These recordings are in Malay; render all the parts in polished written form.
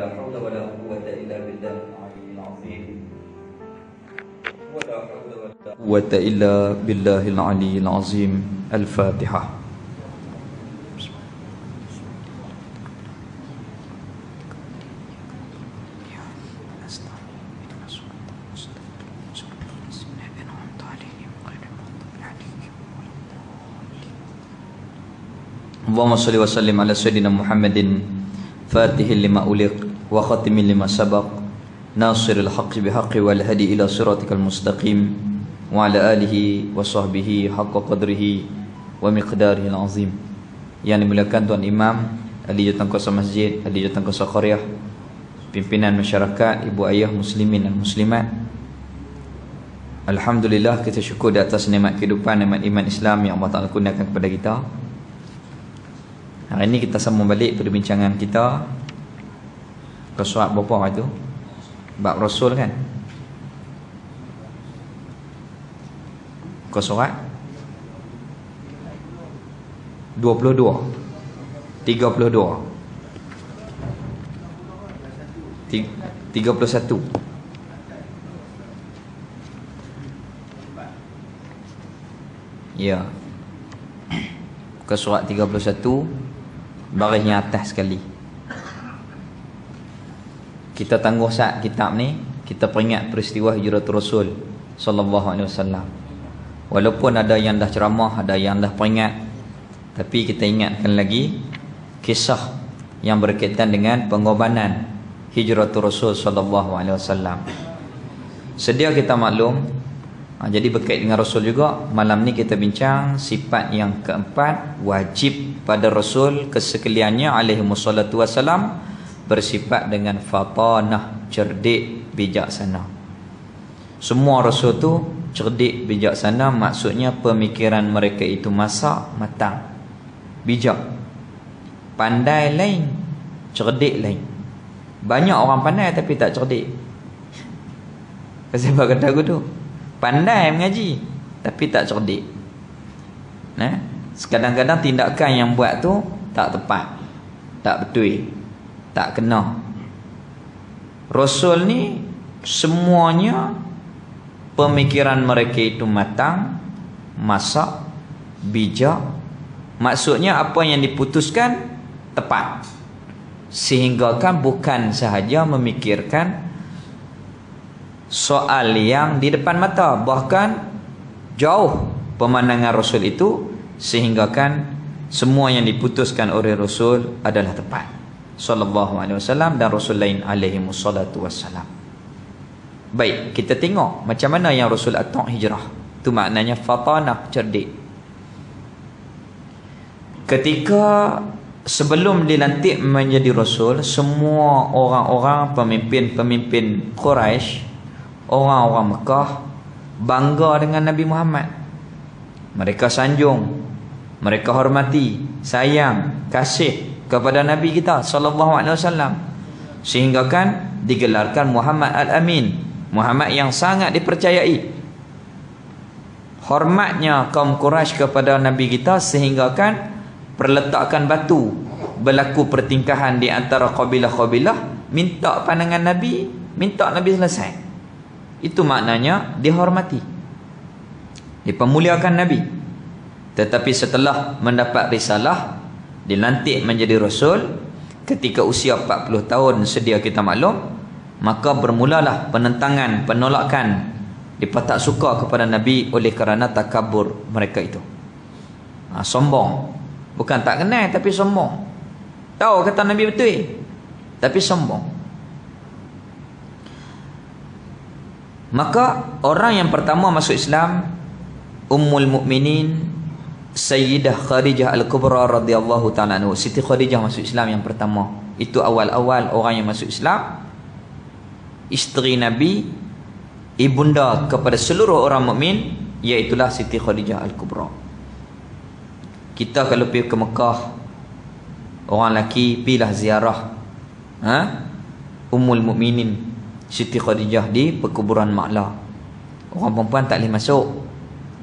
ولا حول ولا قوة إلا بالله العلي العظيم ولا حول ولا قوة إلا بالله العلي العظيم. الفاتحة. Allahumma salli wa sallim ala sayyidina Muhammadin fatihil lima uliq wa khatimin lima sabaq nasiril haqqi bihaqqi wal hadi ila siratikal mustaqim wa ala alihi wa sahbihi haqqa qadrihi wa miqdarihi azim. Yang dimuliakan Tuan Imam, ahli jawatankuasa masjid, ahli jawatankuasa qaryah, pimpinan masyarakat, ibu ayah muslimin dan muslimat. Alhamdulillah, kita syukur di atas nikmat kehidupan, nikmat iman Islam yang Allah Ta'ala kurniakan kepada kita. Hari ini kita sambung balik perbincangan kita ke surat berapa itu? Bab Rasul kan? Ke surat 22 32 31. Ya. Ke surat 31, barisnya atas sekali. Kita tangguh saat kitab ni, kita peringat peristiwa hijratul Rasul sallallahu alaihi wasallam. Walaupun ada yang dah ceramah, ada yang dah peringat, tapi kita ingatkan lagi kisah yang berkaitan dengan pengorbanan hijratul Rasul sallallahu alaihi wasallam. Sedia kita maklum, jadi berkait dengan Rasul juga. Malam ni kita bincang sifat yang keempat, wajib pada Rasul kesekaliannya alaihi wassalatu wassalam bersifat dengan fatanah, cerdik, bijaksana. Semua Rasul tu cerdik, bijaksana, maksudnya pemikiran mereka itu masak, matang, bijak. Pandai lain, cerdik lain. Banyak orang pandai tapi tak cerdik. Sebab kata aku tu, pandai mengaji tapi tak cerdik. Kadang-kadang tindakan yang buat tu tak tepat, tak betul, tak kena. Rasul ni semuanya pemikiran mereka itu matang, masak, bijak. Maksudnya apa yang diputuskan tepat, sehingga kan bukan sahaja memikirkan soal yang di depan mata, bahkan jauh pemandangan Rasul itu, sehingga kan semua yang diputuskan oleh Rasul adalah tepat sallallahu alaihi wasallam dan Rasul lain alaihi wassalatu wassalam. Baik, kita tengok macam mana yang Rasul atok hijrah. Itu maknanya fatanah, cerdik. Ketika sebelum dilantik menjadi Rasul, semua orang-orang pemimpin-pemimpin Quraisy, orang-orang Mekah bangga dengan Nabi Muhammad. Mereka sanjung, mereka hormati, sayang, kasih kepada Nabi kita sallallahu alaihi wasallam, sehingga kan digelarkan Muhammad Al-Amin, Muhammad yang sangat dipercayai. Hormatnya kaum Quraisy kepada Nabi kita sehingga kan perletakan batu, berlaku pertingkahan di antara kabilah-kabilah, minta pandangan Nabi, minta Nabi selesai. Itu maknanya dihormati, dipemuliakan Nabi. Tetapi setelah mendapat risalah, dilantik menjadi Rasul, ketika usia 40 tahun sedia kita maklum, maka bermulalah penentangan, penolakan. Mereka tak suka kepada Nabi oleh kerana takabur mereka itu. Sombong. Bukan tak kenal tapi sombong. Tahu kata Nabi betul, tapi sombong. Maka orang yang pertama masuk Islam, Ummul Mukminin Sayyidah Khadijah Al-Kubra radhiyallahu ta'ala anha. Siti Khadijah masuk Islam yang pertama. Itu awal-awal orang yang masuk Islam. Isteri Nabi, ibunda kepada seluruh orang mukmin, iaitulah Siti Khadijah Al-Kubra. Kita kalau pergi ke Mekah, orang lelaki pilah ziarah Ummul Mukminin Siti Khadijah di perkuburan Ma'la. Orang perempuan tak boleh masuk.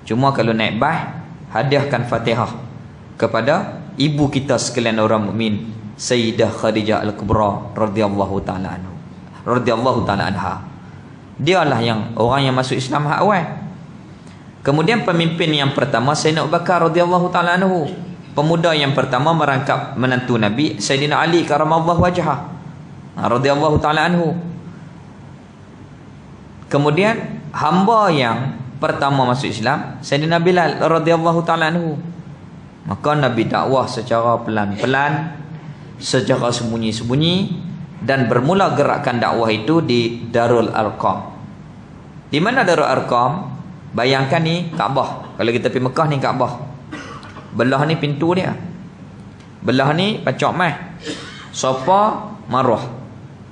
Cuma kalau naik bas, hadiahkan Fatihah kepada ibu kita sekalian orang mukmin, Sayyidah Khadijah Al-Kubra radhiyallahu taala anhu, radhiyallahu taala anha. Dialah yang orang yang masuk Islam hak awal. Kemudian pemimpin yang pertama Sayyidina Abu Bakar radhiyallahu taala anhu. Pemuda yang pertama merangkap menantu Nabi Sayyidina Ali karamallahu wajhah radhiyallahu taala anhu. Kemudian hamba yang pertama masuk Islam Sayyidina Bilal radhiyallahu taala anhu. Maka Nabi dakwah secara pelan-pelan, secara sembunyi-sembunyi, dan bermula gerakan dakwah itu di Darul Arqam. Di mana Darul Arqam? Bayangkan ni Kaabah. Kalau kita pergi Mekah ni Kaabah. Belah ni pintu dia. Belah ni Pacak Mai, Safa, Marwah.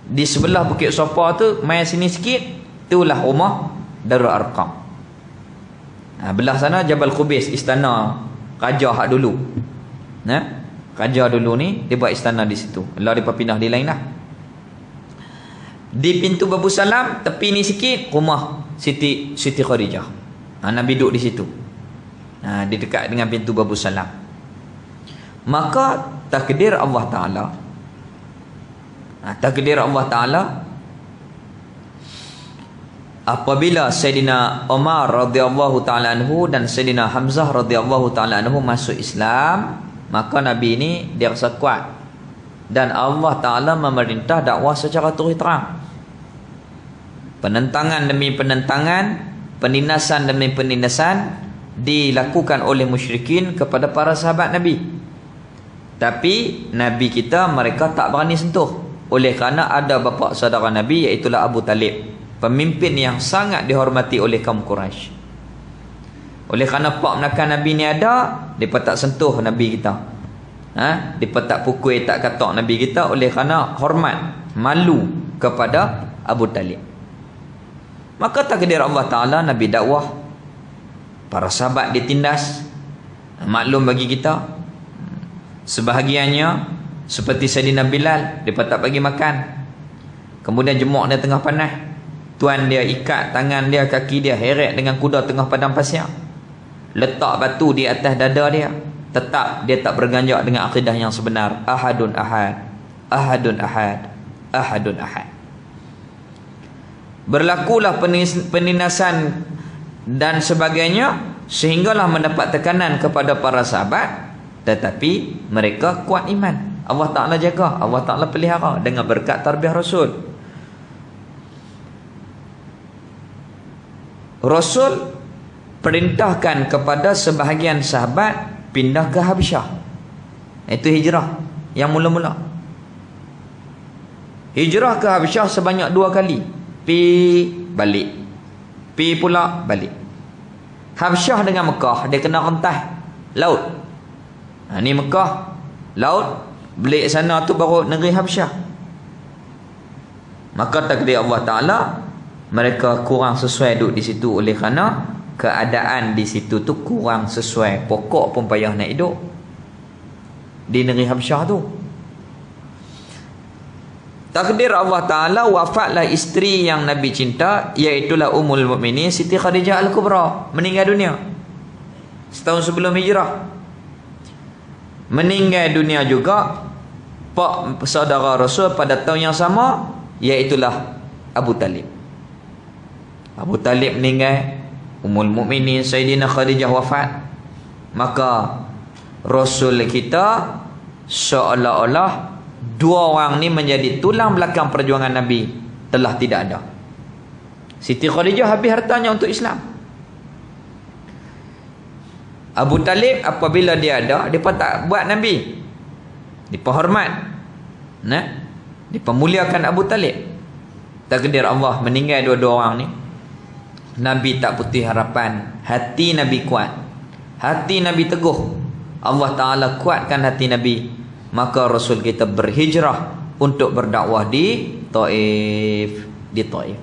Di sebelah Bukit Safa tu mai sini sikit, itulah rumah Darul Arqam. Belah sana Jabal Qubais, istana raja hak dulu. Raja dulu ni dia buat istana di situ. Lah dia pindah di lain lah. Di pintu Babu Salam tepi ni sikit rumah Siti Khadijah. Nabi duduk di situ. Di dekat dengan pintu Babu Salam. Maka takdir Allah Taala, takdir Allah Taala, apabila Sayyidina Umar radhiyallahu taala anhu dan Sayyidina Hamzah radhiyallahu taala anhu masuk Islam, maka Nabi ini dia rasa kuat dan Allah Taala memerintah dakwah secara terus terang. Penentangan demi penentangan, penindasan demi penindasan dilakukan oleh musyrikin kepada para sahabat Nabi. Tapi Nabi kita mereka tak berani sentuh, oleh kerana ada bapa saudara Nabi, iaitulah Abu Talib, pemimpin yang sangat dihormati oleh kaum Quraisy. Oleh kerana pak menakan Nabi ni ada, mereka tak sentuh Nabi kita. Mereka tak pukul, tak katak Nabi kita, oleh kerana hormat, malu kepada Abu Talib. Maka takdir Allah Ta'ala, Nabi dakwah, para sahabat ditindas. Maklum bagi kita, sebahagiannya seperti Sayyidina Bilal, dia tak bagi makan. Kemudian jemuk dia tengah panas, tuan dia ikat tangan dia, kaki dia, heret dengan kuda tengah padang pasir, letak batu di atas dada dia. Tetap dia tak berganjak dengan akidah yang sebenar. Ahadun ahad, ahadun ahad, ahadun ahad. Berlakulah penindasan dan sebagainya, sehinggalah mendapat tekanan kepada para sahabat, tetapi mereka kuat iman. Allah Ta'ala jaga, Allah Ta'ala pelihara dengan berkat tarbiyah Rasul. Rasul perintahkan kepada sebahagian sahabat pindah ke Habasyah. Itu hijrah yang mula-mula. Hijrah ke Habasyah sebanyak 2 kali. Pi balik, pi pula balik. Habasyah dengan Mekah dia kena rentas laut. Ni Mekah laut, belik sana tu baru negeri Habasyah. Maka takdir Allah Ta'ala, mereka kurang sesuai duduk di situ, oleh kerana keadaan di situ tu kurang sesuai. Pokok pun payah nak hidup di negeri Habasyah tu. Takdir Allah Ta'ala, wafatlah isteri yang Nabi cinta, iaitulah Ummul Mukminin Siti Khadijah Al-Kubra, meninggal dunia setahun sebelum hijrah. Meninggal dunia juga pak saudara Rasul pada tahun yang sama, iaitulah Abu Talib. Abu Talib meninggal, Ummul Mukminin Sayyidina Khadijah wafat. Maka Rasul kita seolah-olah dua orang ni menjadi tulang belakang perjuangan Nabi telah tidak ada. Siti Khadijah habis hartanya untuk Islam. Abu Talib apabila dia ada, dia pun tak buat Nabi, diperhormat, dipemuliakan Abu Talib. Takdir Allah meninggal dua-dua orang ni. Nabi tak putih harapan, hati Nabi kuat, hati Nabi teguh. Allah Ta'ala kuatkan hati Nabi. Maka Rasul kita berhijrah untuk berdakwah di Taif. Di Taif.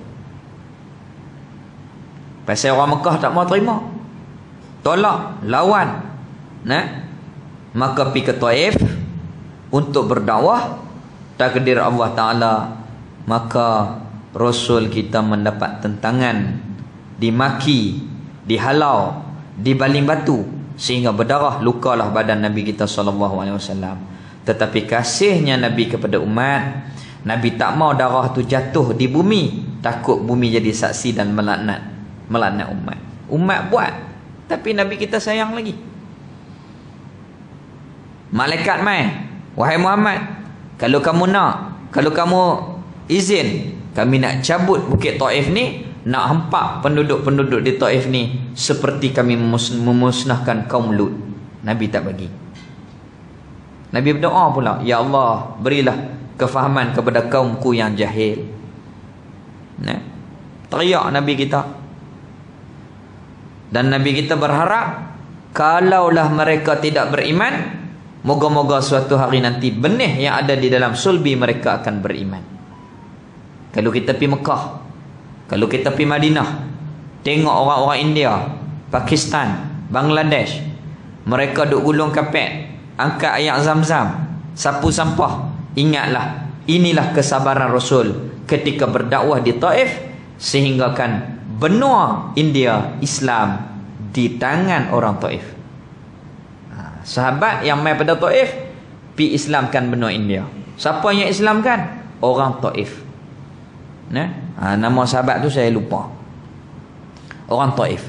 Pasal orang Mekah tak mau terima, tolak, lawan. Maka pergi ke Taif untuk berdakwah. Takdir Allah Ta'ala, maka Rasul kita mendapat tentangan, dimaki, dihalau, dibaling batu, sehingga berdarah, lukalah badan Nabi kita SAW. Tetapi kasihnya Nabi kepada umat, Nabi tak mau darah tu jatuh di bumi, takut bumi jadi saksi dan melaknat umat. Umat buat, tapi Nabi kita sayang lagi. Malaikat mai, wahai Muhammad, kalau kamu nak, kalau kamu izin, kami nak cabut Bukit Taif ni, nak hempak penduduk-penduduk di Taif ni seperti kami memusnahkan kaum Lut. Nabi tak bagi. Nabi berdoa pula, ya Allah, berilah kefahaman kepada kaumku yang jahil. Teriak Nabi kita. Dan Nabi kita berharap, kalaulah mereka tidak beriman, moga-moga suatu hari nanti benih yang ada di dalam sulbi mereka akan beriman. Kalau kita pergi Mekah, kalau kita pergi Madinah, tengok orang-orang India, Pakistan, Bangladesh, mereka duk gulung kapet, angkat air Zam-Zam, sapu sampah. Ingatlah, inilah kesabaran Rasul ketika berdakwah di Taif, sehinggakan benua India Islam di tangan orang Taif. Sahabat yang mai pada Taif pi Islamkan benua India. Siapa yang Islamkan? Orang Taif. Nama sahabat tu saya lupa. Orang Taif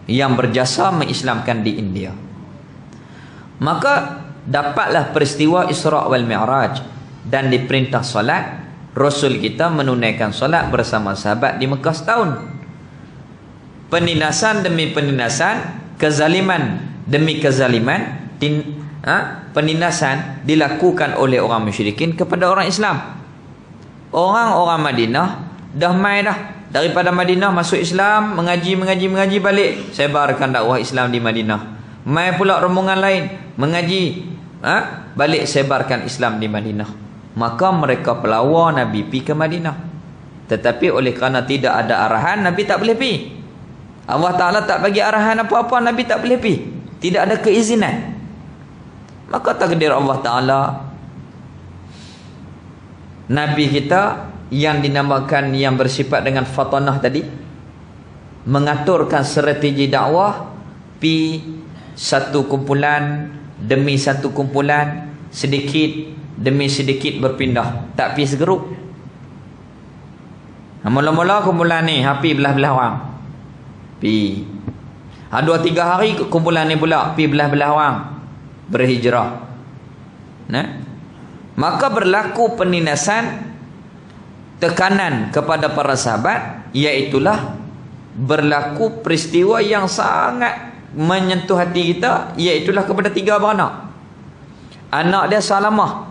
yang berjasa mengislamkan di India. Maka dapatlah peristiwa Isra' wal Mi'raj dan diperintah solat. Rasul kita menunaikan solat bersama sahabat di Mekah setahun. Penindasan demi penindasan, kezaliman demi kezaliman, penindasan dilakukan oleh orang musyrikin kepada orang Islam. Orang-orang Madinah dah mai dah, daripada Madinah masuk Islam, mengaji balik, sebarkan dakwah Islam di Madinah. Mai pula rombongan lain mengaji, balik sebarkan Islam di Madinah. Maka mereka pelawar Nabi pergi ke Madinah. Tetapi oleh kerana tidak ada arahan, Nabi tak boleh pergi. Allah Ta'ala tak bagi arahan apa-apa, Nabi tak boleh pergi. Tidak ada keizinan. Maka takdir Allah Ta'ala, Nabi kita yang dinamakan, yang bersifat dengan fatanah tadi, mengaturkan strategi dakwah, pi satu kumpulan demi satu kumpulan, sedikit demi sedikit berpindah, tak pi segeruk. Mula-mula kumpulan ni hapi belah-belah orang, pi 2-3 hari kumpulan ni pula pi belah-belah orang, berhijrah. Maka berlaku penindasan, tekanan kepada para sahabat, iaitulah berlaku peristiwa yang sangat menyentuh hati kita, iaitulah kepada 3 beranak. Anak dia Salamah,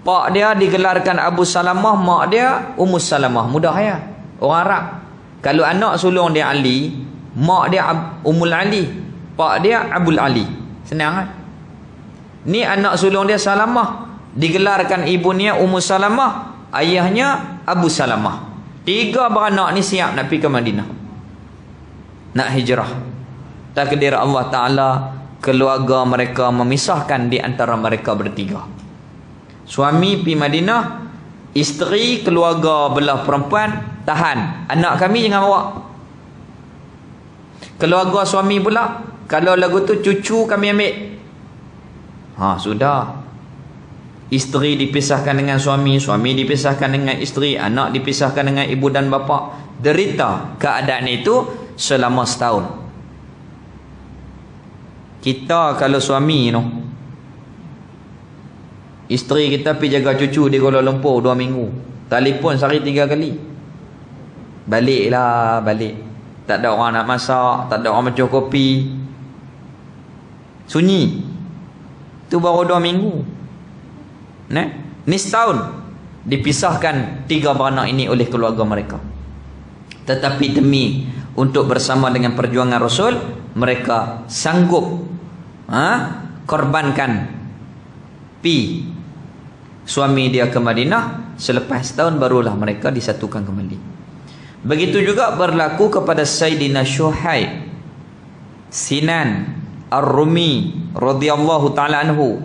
pak dia digelarkan Abu Salamah, mak dia Ummu Salamah, mudah ya, orang Arab. Kalau anak sulung dia Ali, mak dia Ummul Ali, pak dia Abul Ali, senang kan? Ni anak sulung dia Salamah, digelarkan ibunya Ummu Salamah, ayahnya Abu Salamah. 3 beranak ni siap nak pergi ke Madinah, nak hijrah. Takdir Allah Ta'ala, keluarga mereka memisahkan di antara mereka bertiga. Suami pergi Madinah, isteri keluarga belah perempuan tahan, anak kami jangan bawa. Keluarga suami pula, kalau lagu tu cucu kami ambil. Sudah. Isteri dipisahkan dengan suami, suami dipisahkan dengan isteri, anak dipisahkan dengan ibu dan bapa. Derita keadaan itu selama setahun. Kita kalau suami isteri kita pergi jaga cucu di Kuala Lumpur 2 minggu, telefon sehari 3 kali, baliklah, balik. Tak ada orang nak masak, tak ada orang macam kopi, sunyi. Itu baru 2 minggu. Ni setahun dipisahkan 3 beranak ini oleh keluarga mereka. Tetapi demi untuk bersama dengan perjuangan Rasul, mereka sanggup korbankan pi suami dia ke Madinah. Selepas setahun barulah mereka disatukan kembali. Begitu juga berlaku kepada Sayyidina Syuhaib Sinan Ar-Rumi radhiyallahu ta'ala anhu.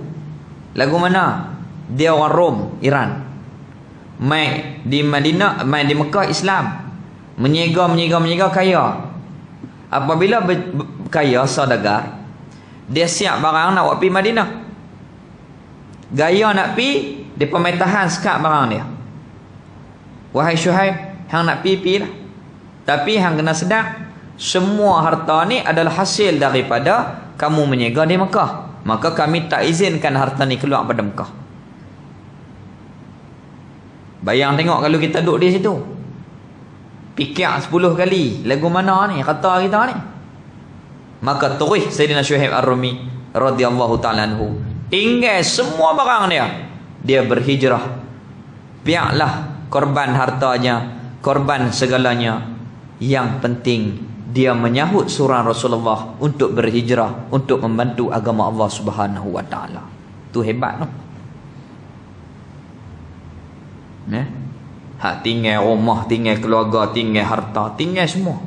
Lagu mana? Dia orang Rom, Iran. Mai di Madinah, mai di Mekah Islam. Menyega kaya. Apabila kaya saudagar, dia siap barang nak pergi Madinah. Gaya nak pi, dia pemetahan sekat barang dia. Wahai Syuaib, hang nak pi lah. Tapi hang kena sedar, semua harta ni adalah hasil daripada kamu menyega di Mekah. Maka kami tak izinkan harta ni keluar pada Mekah. Bayang tengok kalau kita duduk di situ. Pikir 10 kali, lagu mana ni kata kita ni. Maka terus Sayyidina Syuaib Ar-Rumi radhiyallahu ta'ala anhu tinggal semua barang dia. Dia berhijrah. Biarlah korban hartanya, korban segalanya. Yang penting dia menyahut suruhan Rasulullah untuk berhijrah, untuk membantu agama Allah Subhanahu wa taala. Tu hebat tu. Hak tinggal rumah, tinggal keluarga, tinggal harta, tinggal semua.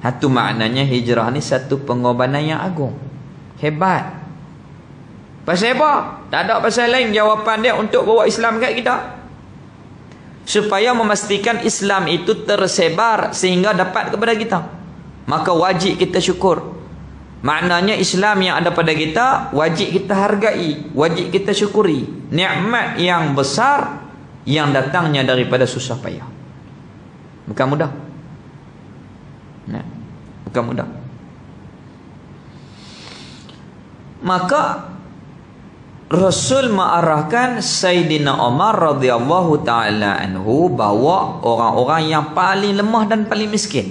Itu maknanya hijrah ni satu pengorbanan yang agung. Hebat. Pasal apa? Tak ada pasal lain jawapan dia untuk bawa Islam kat kita. Supaya memastikan Islam itu tersebar sehingga dapat kepada kita. Maka wajib kita syukur. Maknanya Islam yang ada pada kita wajib kita hargai, wajib kita syukuri. Nikmat yang besar yang datangnya daripada susah payah. Bukan mudah. Bukan mudah. Maka Rasul mengarahkan Sayyidina Umar radhiyallahu ta'ala anhu bawa orang-orang yang paling lemah dan paling miskin.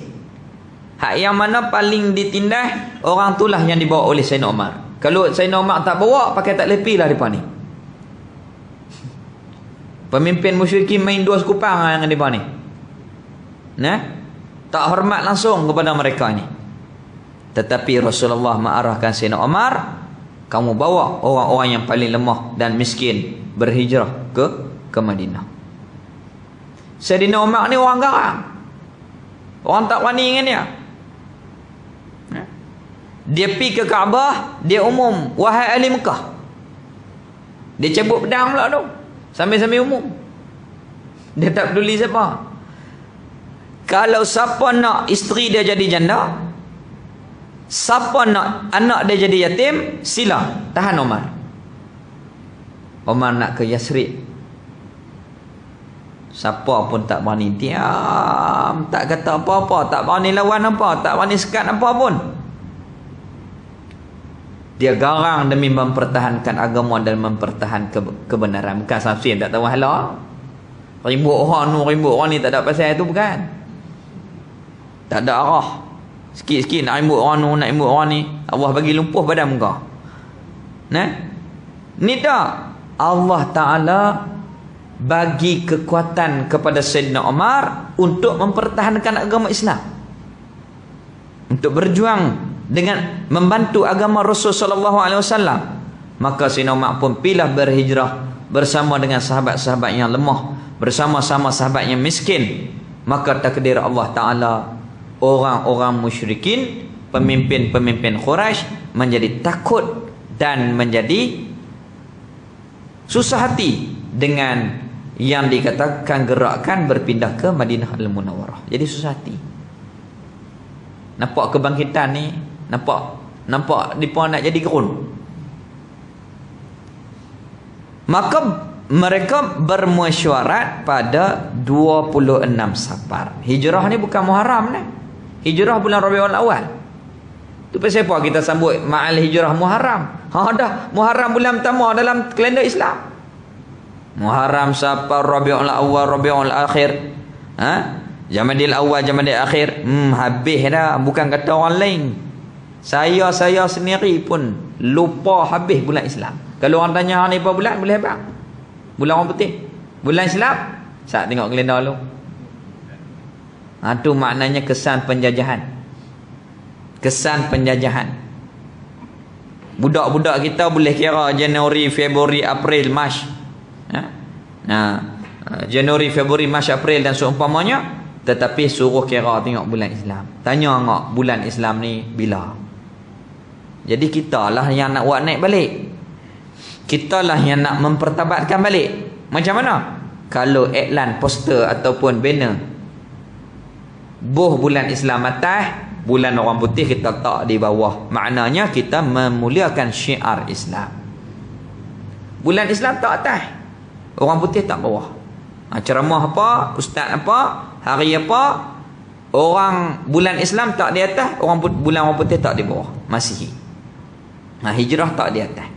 Hak yang mana paling ditindas, orang itulah yang dibawa oleh Sayyidina Umar. Kalau Sayyidina Umar tak bawa, pakai tak lepi lah mereka ni. Pemimpin musyrikin main dua sekupang dengan mereka ni. Tak hormat langsung kepada mereka ni. Tetapi Rasulullah mengarahkan Sayyidina Umar, kamu bawa orang-orang yang paling lemah dan miskin berhijrah ke Madinah. Sayyidina Umar ni orang garang. Orang tak berani dengan dia. Dia pergi ke Kaabah, dia umum, wahai ahli Mekah. Dia cabut pedang pula tu. Sambil-sambil umum. Dia tak peduli siapa. Kalau siapa nak isteri dia jadi janda, siapa nak anak dia jadi yatim, sila tahan Umar. Umar nak ke Yasrib, siapa pun tak berani, diam, tak kata apa-apa, tak berani lawan apa, tak berani sekat apa pun. Dia garang demi mempertahankan agama dan mempertahankan kebenaran. Bukan sampai tak tahu hala. Ribut orang ni tak ada pasal itu, bukan. Tak ada arah. Sikit-sikit nak ribut orang ni, nak ribut orang ni, Allah bagi lumpuh badan kau. Ni tak. Allah Ta'ala bagi kekuatan kepada Sayyidina Umar untuk mempertahankan agama Islam, untuk berjuang dengan membantu agama Rasul sallallahu alaihi wasallam. Maka Sayyidina Umar pun pilih berhijrah bersama dengan sahabat-sahabat yang lemah, bersama-sama sahabat yang miskin. Maka takdir Allah Ta'ala, orang-orang musyrikin, pemimpin-pemimpin Quraisy menjadi takut dan menjadi susah hati dengan yang dikatakan gerakan berpindah ke Madinah Al-Munawwarah. Jadi susah hati. Nampak kebangkitan ni, nampak mereka nak jadi gerun. Maka mereka bermesyuarat pada 26 Safar. Hijrah ni bukan Muharram ni. Hijrah bulan Rabiul Awal. Tu pasal apa kita sambut ma'al hijrah Muharram? Dah Muharram bulan pertama dalam kalender Islam. Muharram, Safar, Rabiul Awal, Rabiul Akhir. Jamadil Awal, Jamadil Akhir. Habis dah. Bukan kata orang lain. Saya sendiri pun lupa habis bulan Islam. Kalau orang tanya ni apa bulan, boleh apa? Bulan orang putih. Bulan Islam. Saat tengok kalender lu. Itu maknanya kesan penjajahan. Kesan penjajahan. Budak-budak kita boleh kira Januari, Februari, April, Mac. Januari, Februari, Mac, April dan seumpamanya. Tetapi suruh kira tengok bulan Islam. Tanya ngak bulan Islam ni bila. Jadi kita lah yang nak buat naik balik. Kita lah yang nak mempertabatkan balik. Macam mana? Kalau iklan, poster ataupun banner, bulan Islam atas, bulan orang putih kita tak di bawah. Maknanya kita memuliakan syiar Islam. Bulan Islam tak atas, orang putih tak bawah. Ceramah apa, ustaz apa, hari apa, orang bulan Islam tak di atas, bulan orang putih tak di bawah. Masihi. Hijrah tak di atas.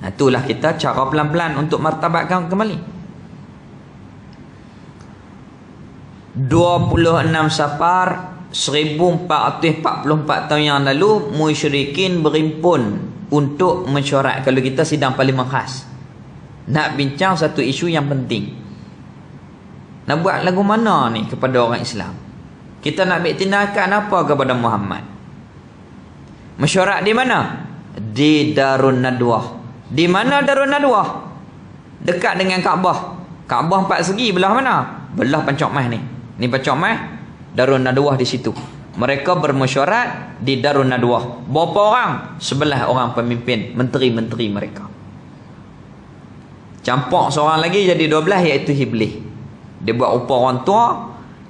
Itulah kita cara pelan-pelan untuk martabatkan kembali. 26 Safar 1444 tahun yang lalu, musyrikin berhimpun untuk mesyuarat. Kalau kita sidang parlimen khas, nak bincang satu isu yang penting, nak buat lagu mana ni kepada orang Islam, kita nak ambil tindakan apa kepada Muhammad. Mesyuarat di mana? Di Darun Nadwah. Di mana Darun Nadwah? Dekat dengan Kaabah. Kaabah 4 segi, belah mana? Belah Pancok Mas ni. Ni Pancok Mas, Darun Nadwah di situ. Mereka bermesyuarat di Darun Nadwah. Berapa orang? 11 orang pemimpin, menteri-menteri mereka. Campak seorang lagi jadi 12, iaitu Iblis. Dia buat rupa orang tua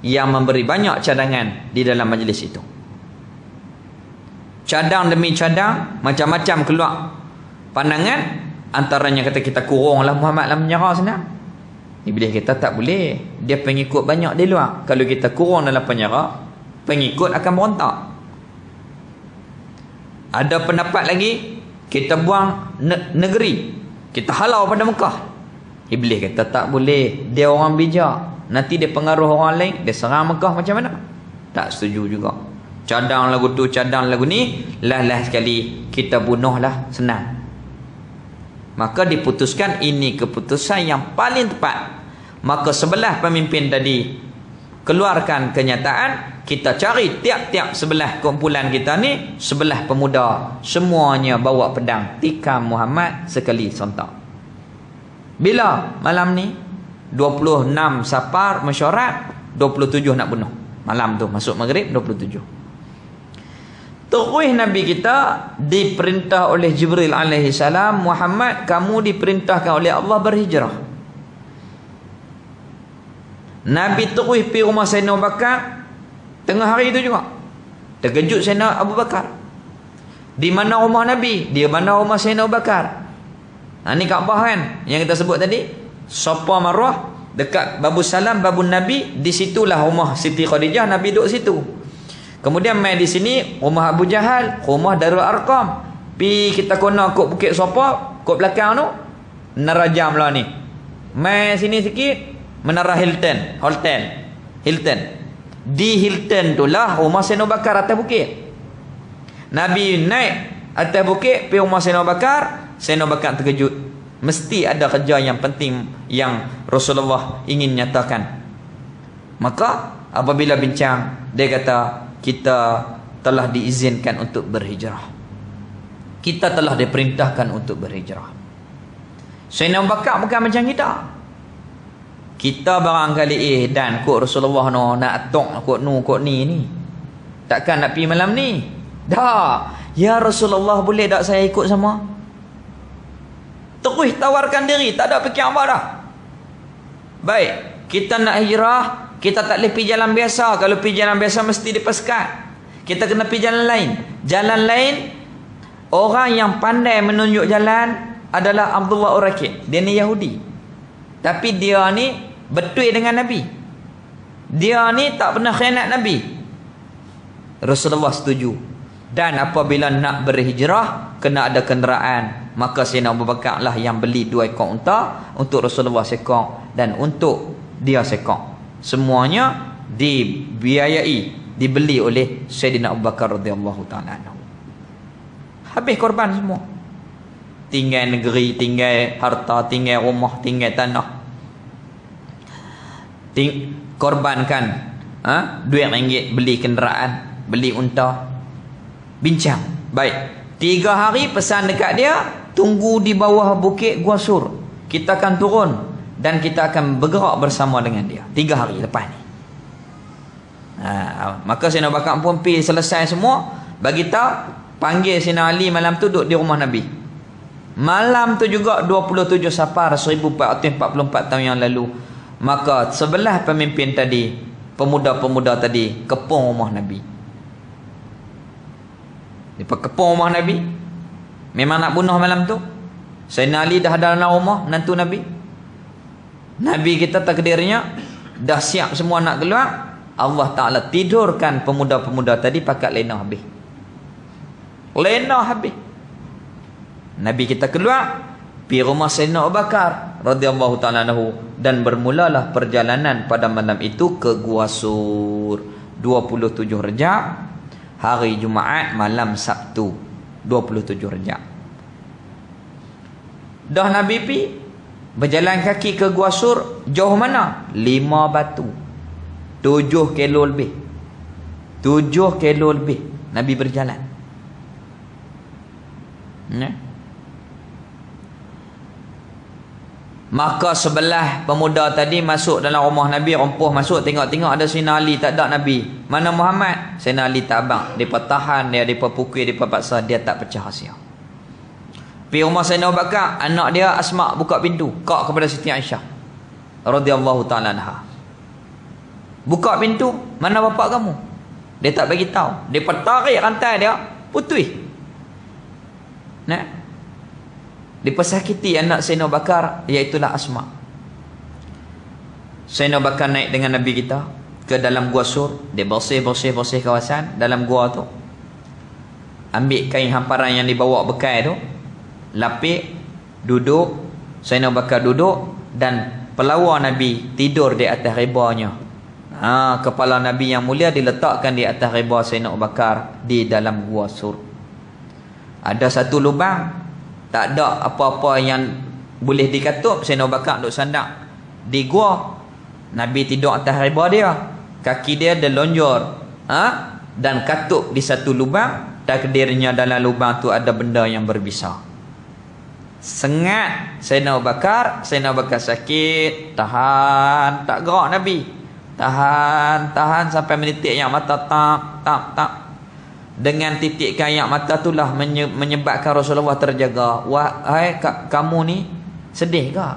yang memberi banyak cadangan di dalam majlis itu. Cadang demi cadang, macam-macam keluar pandangan. Antaranya kata kita kurunglah Muhammad dalam penjara senang. Iblis kita tak boleh, dia pengikut banyak di luar. Kalau kita kurung dalam penjara, pengikut akan berontak. Ada pendapat lagi, kita buang negeri, kita halau pada Mekah. Iblis kata tak boleh, dia orang bijak, nanti dia pengaruh orang lain, dia serang Mekah macam mana? Tak setuju juga. Cadang lagu tu, cadang lagu ni, lah sekali kita bunuhlah, senang. Maka diputuskan ini keputusan yang paling tepat. Maka sebelah pemimpin tadi keluarkan kenyataan, kita cari tiap-tiap sebelah kumpulan kita ni, sebelah pemuda, semuanya bawa pedang, tikam Muhammad sekali sontak. Bila? Malam ni 26 Safar mesyuarat, 27 nak bunuh. Malam tu masuk maghrib 27. Terus Nabi kita diperintah oleh Jibril alaihi salam, Muhammad, kamu diperintahkan oleh Allah berhijrah. Nabi terus pergi rumah Sayyidina Abu Bakar tengah hari itu juga. Terkejut Sayyidina Abu Bakar. Di mana rumah Nabi? Di mana rumah Sayyidina Abu Bakar? Ni Kaabah kan yang kita sebut tadi, Safa Marwah, dekat Babu Salam, Babu Nabi. Di situlah rumah Siti Khadijah, Nabi duduk situ. Kemudian mai di sini rumah Abu Jahal, rumah Darul Arqam. Pi kita kena kok Bukit Sopa, kok belakang tu Narajam lah ni. Mai sini sikit Menara Hilton, Hilton. Di Hilton tu lah rumah Sayyidina Abu Bakar atas bukit. Nabi naik atas bukit pergi rumah Sayyidina Abu Bakar. Sayyidina Abu Bakar terkejut. Mesti ada kerja yang penting yang Rasulullah ingin nyatakan. Maka apabila bincang, dia kata, kita telah diizinkan untuk berhijrah. Kita telah diperintahkan untuk berhijrah. Sayyidina Abu Bakar bukan macam kita. Kita barangkali dan kok Rasulullah no nak atok kok nu kok ni. Takkan nak pergi malam ni? Dah. Ya Rasulullah, boleh tak saya ikut sama? Terus tawarkan diri, tak ada fikir apa dah. Baik, kita nak hijrah, kita tak boleh pergi jalan biasa. Kalau pergi jalan biasa mesti dipesekat. Kita kena pergi jalan lain. Jalan lain, orang yang pandai menunjuk jalan adalah Abdullah Urakid. Dia ni Yahudi, tapi dia ni betul dengan Nabi. Dia ni tak pernah khianat Nabi. Rasulullah setuju. Dan apabila nak berhijrah, kena ada kenderaan. Maka Sayyidina Abu Bakar lah yang beli 2 ekor unta untuk Rasulullah sekor dan untuk dia sekor. Semuanya dibiayai, dibeli oleh Sayyidina Abu Bakar radhiyallahu taala anhu. Habis korban semua. Tinggal negeri, tinggal harta, tinggal rumah, tinggal tanah. Korbankan RM2 beli kenderaan, beli unta. Bincang. Baik. 3 hari pesan dekat dia, tunggu di bawah bukit Gua Sur. Kita akan turun dan kita akan bergerak bersama dengan dia. 3 hari lepas ni. Maka Sayyidina Abu Bakar pun pergi selesai semua, bagi tahu, panggil Sayyidina Ali malam tu duduk di rumah Nabi. Malam tu juga 27 Safar 1444 tahun yang lalu. Maka sebelah pemimpin tadi, pemuda-pemuda tadi kepung rumah Nabi. Dia kepung rumah Nabi. Memang nak bunuh malam tu. Sayyidina Ali dah ada dalam rumah, menantu Nabi. Nabi kita takdirnya dah siap semua nak keluar. Allah Ta'ala tidurkan pemuda-pemuda tadi pakat lena habis. Lena habis. Nabi kita keluar pergi rumah Sayyidina Abu Bakar radhiyallahu ta'ala anhu, dan bermulalah perjalanan pada malam itu ke Gua Sur. 27 Rejab, hari Jumaat, malam Sabtu 27 Rejab. Dah Nabi pi berjalan kaki ke Gua Sur. Jauh mana? 5 batu, 7 kilo lebih. 7 kilo lebih Nabi berjalan. Maka sebelah pemuda tadi masuk dalam rumah Nabi, rompoh masuk, tengok-tengok ada Sayyidina Ali, tak ada Nabi. Mana Muhammad? Sayyidina Ali tak abang. Mereka tahan dia, mereka pukul, mereka paksa, dia tak pecah rahsia. Pergi rumah Sayyidina Abu Bakar, anak dia Asma buka pintu, kak kepada Siti Aisyah radhiyallahu ta'ala anha. Buka pintu, mana bapak kamu? Dia tak bagi tahu. Dia tarik rantai dia, putih. Nah, dipesakiti anak Sayyidina Bakar, iaitulah Asma. Sayyidina Bakar naik dengan Nabi kita ke dalam Gua Sur. Dia bersih kawasan dalam gua tu. Ambil kain hamparan yang dibawa bekal tu, lapik, duduk. Sayyidina Bakar duduk dan pelawar Nabi tidur di atas rebanya. Kepala Nabi yang mulia diletakkan di atas reba Sayyidina Bakar di dalam Gua Sur. Ada satu lubang, tak ada apa-apa yang boleh dikatup. Sayyidina Bakar duduk sandak di gua. Nabi tidur atas reba dia, kaki dia lonjor, dan katup di satu lubang. Takdirnya dalam lubang tu ada benda yang berbisa. Sengat Sayyidina Bakar. Sayyidina Bakar sakit, tahan, tak gerak Nabi. Tahan sampai menitik yang mata, tak. Dengan titikan air mata itulah menyebabkan Rasulullah terjaga. Wahai kamu ni sedih ke?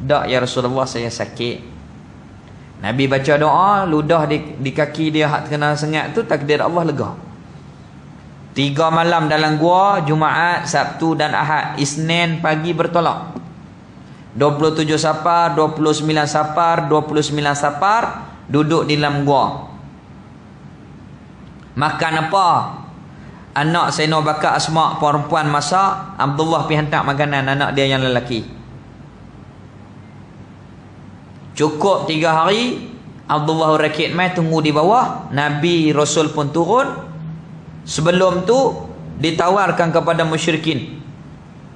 Tak ya Rasulullah, saya sakit. Nabi baca doa, ludah di kaki dia hak kena sengat tu, takdir Allah lega. 3 malam dalam gua, Jumaat, Sabtu dan Ahad. Isnin pagi bertolak. 27 Safar, 29 Safar, 29 Safar duduk di dalam gua. Makan apa? Anak Sayyidina Bakar Asma perempuan masak, Abdullah pergi hantar makanan anak dia yang lelaki. Cukup 3 hari, Abdullah rakit mai tunggu di bawah. Nabi Rasul pun turun. Sebelum tu ditawarkan kepada musyrikin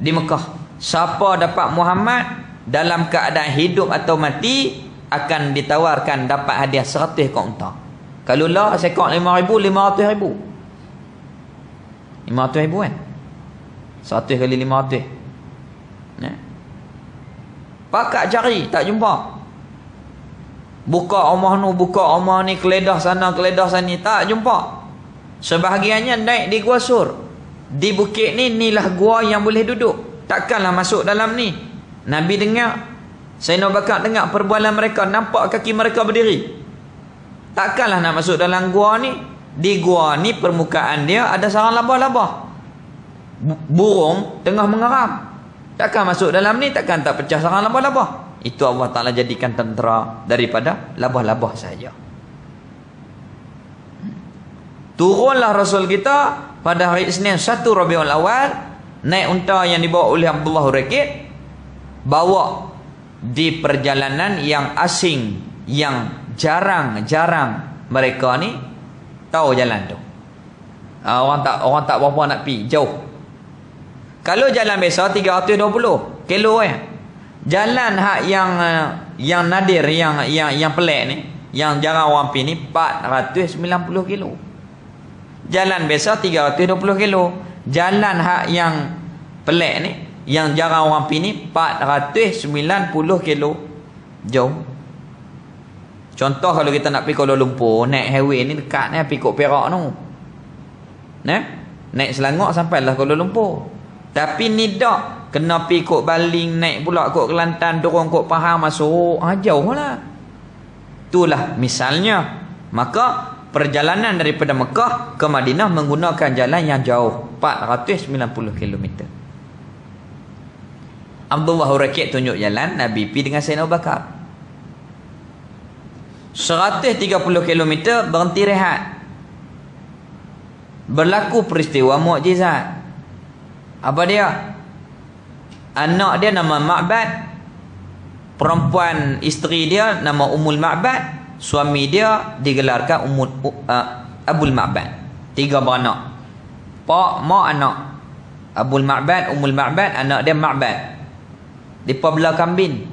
di Mekah, siapa dapat Muhammad dalam keadaan hidup atau mati akan ditawarkan dapat hadiah 100 ekor unta. Kalau lah sekok 5,000, 500,000. 500,000 kan? 100 kali 500. Pakat cari, tak jumpa. Buka rumah nu, buka rumah ni, keledah sana, keledah sini, tak jumpa. Sebahagiannya naik di Gua Sur. Di bukit ni, inilah gua yang boleh duduk. Takkanlah masuk dalam ni. Nabi dengar, Sayyidina Bakar dengar perbualan mereka, nampak kaki mereka berdiri. Takkanlah nak masuk dalam gua ni. Di gua ni permukaan dia ada sarang labah-labah, burung tengah mengeram. Takkan masuk dalam ni, takkan tak pecah sarang labah-labah. Itu Allah Ta'ala jadikan tentera daripada labah-labah saja. Turunlah Rasul kita pada hari Isnin 1 Rabiul Awal, naik unta yang dibawa oleh Abdullah Rakit, bawa di perjalanan yang asing, yang jarang-jarang mereka ni tahu jalan tu. Orang tak berapa nak pi jauh. Kalau jalan biasa 320 kilo Jalan hak yang nadir, yang pelik ni, yang jarang orang pi ni 490 kilo. Jalan biasa 320 kilo. Jalan hak yang pelik ni, yang jarang orang pi ni 490 kilo. Jauh. Contoh kalau kita nak pergi Kuala Lumpur, naik highway ni dekat ni, pergi kot Perak tu. Naik Selangor sampailah Kuala Lumpur. Tapi ni dak, kena pergi kot Baling, naik pula kot Kelantan, turun kot Pahang, masuk. Jauh lah. Itulah misalnya. Maka perjalanan daripada Mekah ke Madinah menggunakan jalan yang jauh, 490 km. Abdullah Rakib tunjuk jalan, Nabi pergi dengan Sayyidina Abu Bakar. 130 km berhenti rehat. Berlaku peristiwa mukjizat. Apa dia? Anak dia nama Ma'bad, perempuan isteri dia nama Ummul Ma'bad, suami dia digelarkan Abul Ma'bad. 3 beranak. Pak, mak, anak. Abul Ma'bad, Ummul Ma'bad, anak dia Ma'bad. Depa belah kambing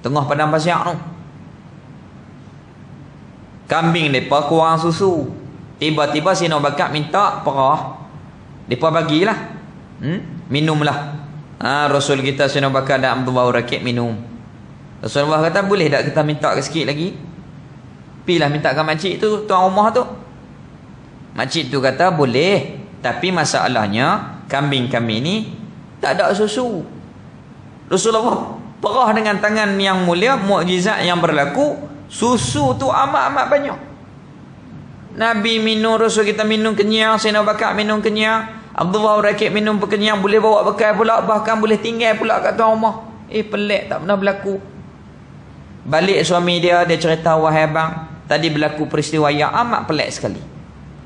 tengah padang pasir tu. Kambing depa kurang susu. Tiba-tiba Sayyidina Abu Bakar minta perah. Depa bagilah. Minumlah. Rasul kita Sayyidina Abu Bakar dan Abdullah Rakib minum. Rasulullah kata, boleh tak kita minta sikit lagi? Pilah minta ke makcik tu, tuan rumah tu. Makcik tu kata boleh, tapi masalahnya kambing-kambing ni tak ada susu. Rasulullah perah dengan tangan yang mulia, mukjizat yang berlaku, susu tu amat-amat banyak. Nabi minum, Rasul kita minum kenyang, Sayyidina Abu Bakar minum kenyang, Abdullah Rakib minum kenyang, boleh bawa bekal pula, bahkan boleh tinggal pula kat tuan rumah. Pelik, tak pernah berlaku. Balik suami dia cerita, wahai bang, tadi berlaku peristiwa yang amat pelik sekali.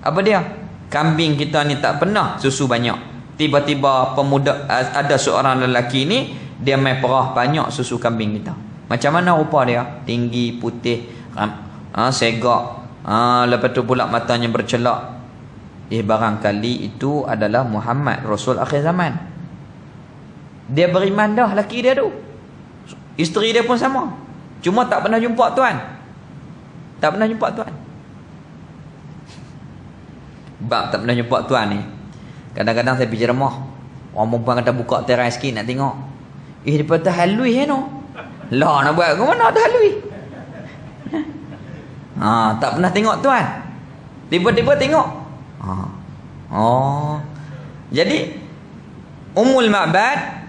Apa dia? Kambing kita ni tak pernah susu banyak. Tiba-tiba pemuda, ada seorang lelaki ni, dia main perah banyak susu kambing kita. Macam mana rupa dia? Tinggi, putih, segak, lepas tu pula matanya bercelak. Barangkali itu adalah Muhammad, Rasul akhir zaman. Dia beriman dah, lelaki dia tu. Isteri dia pun sama. Cuma tak pernah jumpa tuan. Tak pernah jumpa tuan. Bab tak pernah jumpa tuan ni, kadang-kadang saya pergi rumah, orang perempuan kata buka teras sikit nak tengok. Dia kata halui no. Lah nak buat ke mana tak halui? Tak pernah tengok tuan. Tiba-tiba tengok. Jadi Ummul Ma'bad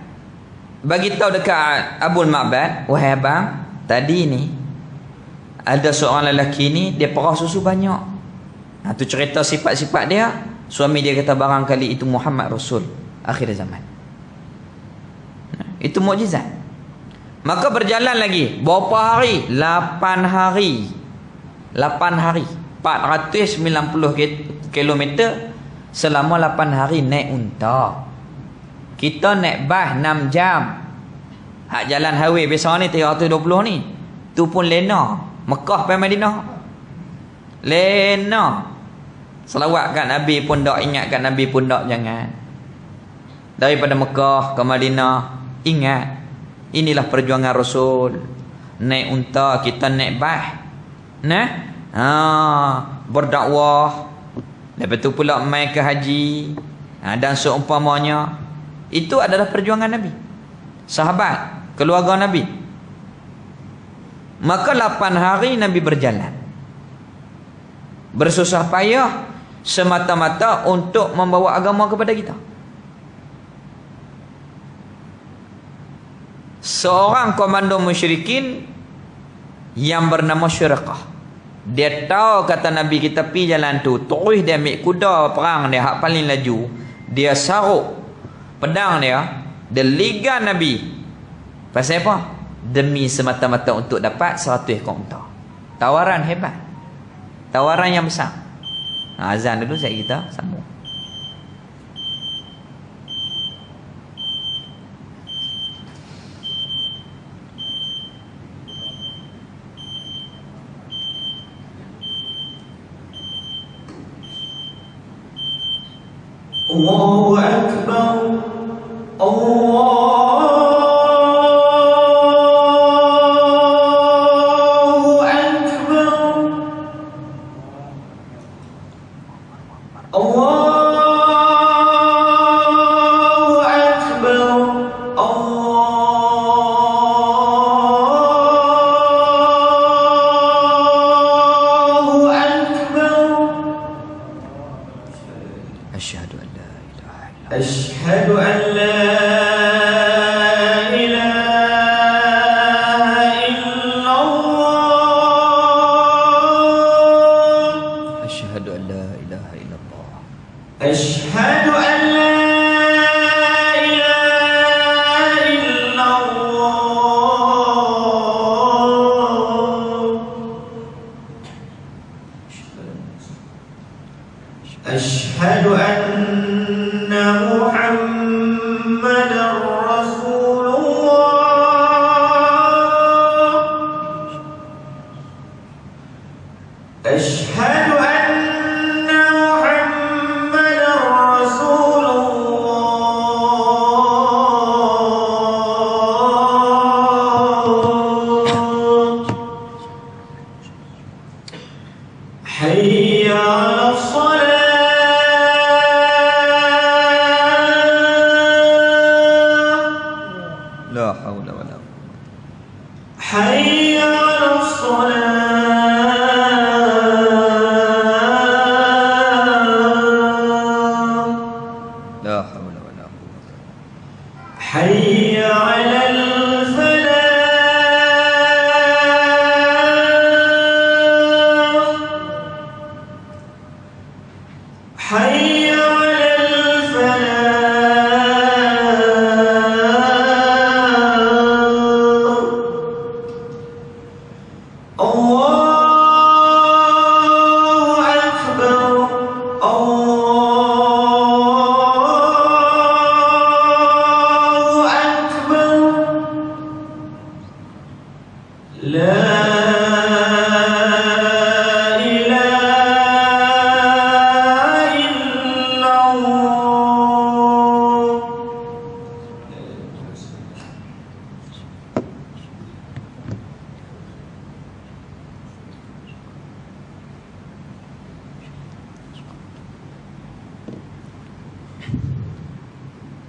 bagi tahu dekat Abul Ma'bad, wahai abang, tadi ni ada seorang lelaki ni, dia perah susu banyak. Tu cerita sifat-sifat dia. Suami dia kata barangkali itu Muhammad Rasul akhir zaman. Itu mukjizat. Maka berjalan lagi berapa hari? 8 hari. 8 hari 490 km selama 8 hari naik unta. Kita naik bas 6 jam. Hak jalan highway biasa ni 320 ni, tu pun lena. Mekah pergi Madinah lena. Selawat kat Nabi pun tak, ingat kat Nabi pun tak, jangan. Daripada Mekah ke Madinah, ingat, inilah perjuangan Rasul. Naik unta, kita naik bas. Berdakwah. Lepas tu pula mai ke haji. Dan seumpamanya. Itu adalah perjuangan Nabi. Sahabat, keluarga Nabi. Maka 8 hari Nabi berjalan. Bersusah payah semata-mata untuk membawa agama kepada kita. Seorang komando musyrikin yang bernama Syuraqah, dia tahu kata Nabi kita pergi jalan tu, terus dia ambil kuda perang dia hak paling laju, dia saruk pedang dia ligan Nabi. Pasal apa? Demi semata-mata untuk dapat 100 ekor unta. Tawaran hebat, tawaran yang besar. Azan dulu saya kita sambung. Allahu Akbar. أشهد أن لا إله إلا الله أشهد أن لا إله إلا الله أشهد أن لا إله إلا حي على الفلاح حي على الفلاح الله أكبر الله أكبر لا إله إلا الله.